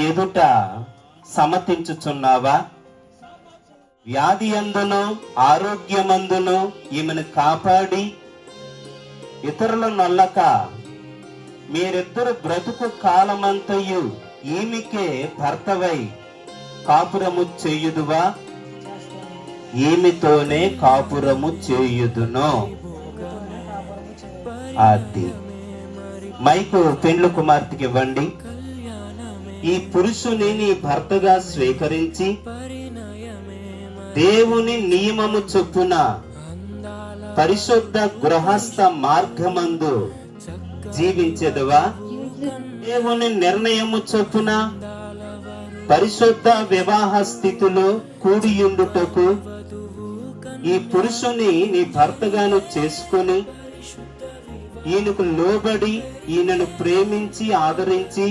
ఎదుట సమతించుచున్నావా? వ్యాధి అందును ఆరోగ్యమందును ఈమెను కాపాడి ఇతరుల నొల్లక మీరిద్దరు బ్రతుకు కాలమంతయు ఈమెకే భర్తవై కాపురము చేయుదువా? ఈమెతోనే కాపురము చేయుదును. అది మైకు పెండ్లు కుమార్తెకి ఇవ్వండి. ఈ పురుషుని నీ భర్తగా స్వీకరించి దేవుని నియమము చొప్పున పరిశుద్ధ గృహస్థ మార్గమందు జీవించెదవా? దేవుని నిర్ణయము చొప్పున పరిశుద్ధ వివాహ స్థితిలో కూడియుండుటకు ఈ పురుషుని నీ భర్తగాను చేసుకొని ఈయనకు లోబడి ఈయనను ప్రేమించి ఆదరించి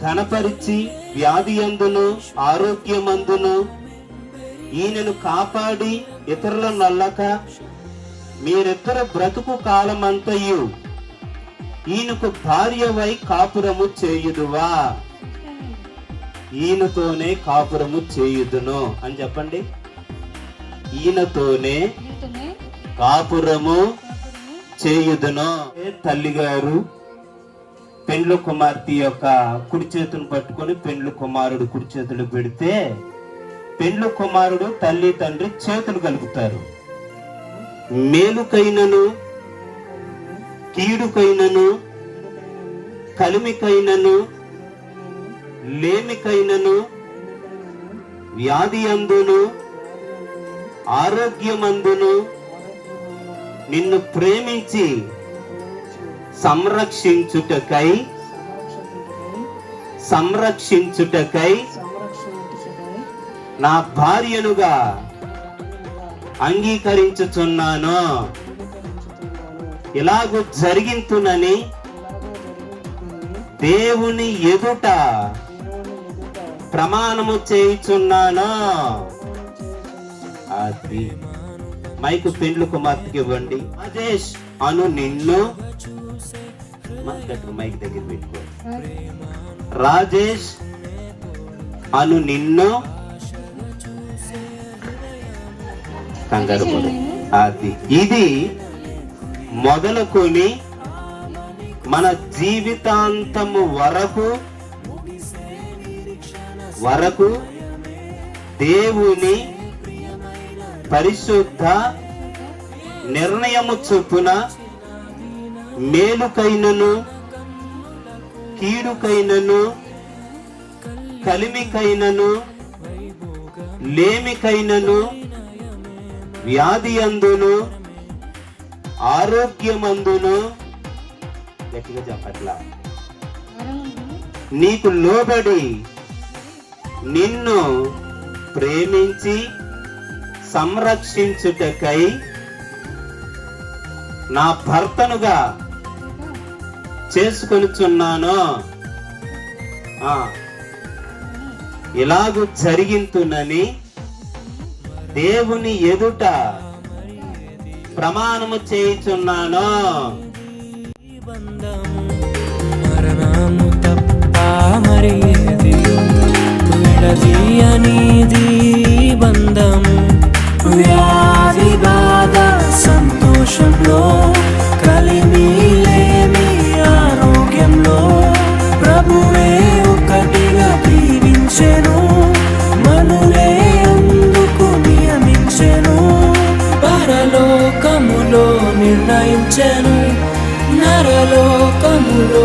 ఘనపరిచి వ్యాధి అందును ఆరోగ్యమందును ఈయనను కాపాడి ఇతరుల నల్లక మీరిద్దరు బ్రతుకు కాలమంతయు ఈయనకు భార్యవై కాపురము చేయుదువా? ఈయనతోనే కాపురము చేయుదును అని చెప్పండి. ఈయనతోనే కాపురము చేయుదును. తల్లి గారు పెండ్లు కుమార్తె యొక్క కుడి చేతును పట్టుకొని పెండ్లు కుమారుడు కుడి చేతులు పెడితే పెండ్లు కుమారుడు తల్లి తండ్రి చేతులు కలుపుతారు. మేలుకైనను కీడుకైనను కలిమికైనను లేమికైనను వ్యాధి అందును ఆరోగ్యమందును నిన్ను ప్రేమించి సంరక్షించుటకై నా భార్యనుగా అంగీకరించుచున్నాను. ఇలాగూ జరిగింతునని దేవుని ఎదుట ప్రమాణము చేయుచున్నాను. అది మైకు పెండ్లు కుమార్తెకి ఇవ్వండి. రాజేష్ అను నిన్ను మైక్ దగ్గర పెట్టుకో. రాజేష్ అను నిన్ను కంగారు అది ఇది మొదలుకొని మన జీవితాంతము వరకు దేవుని పరిశుద్ధ నిర్ణయము చొప్పున మేలుకైనను కీడుకైనను కలిమికైనను లేమికైనను వ్యాధి అందును ఆరోగ్యమందును గట్టిగా చెప్పట్లా నీకు లోబడి నిన్ను ప్రేమించి సంరక్షించుటకై నా భర్తనుగా చేసుకొనుచున్నాను. ఇలాగూ జరిగింతునని దేవుని ఎదుట ప్రమాణము చేయుచున్నాను. మరణము తప్ప మరి విడదీయనిది బంధము. వ్యాధి బాధ సంతోషంలో కలిమి లేమి ఆరోగ్యంలో ప్రభువే ఒకటిగా దీవించెను. మనులే అందుకు నియమించెను. పరలోకములో నిర్ణయించెను. నరలోకములో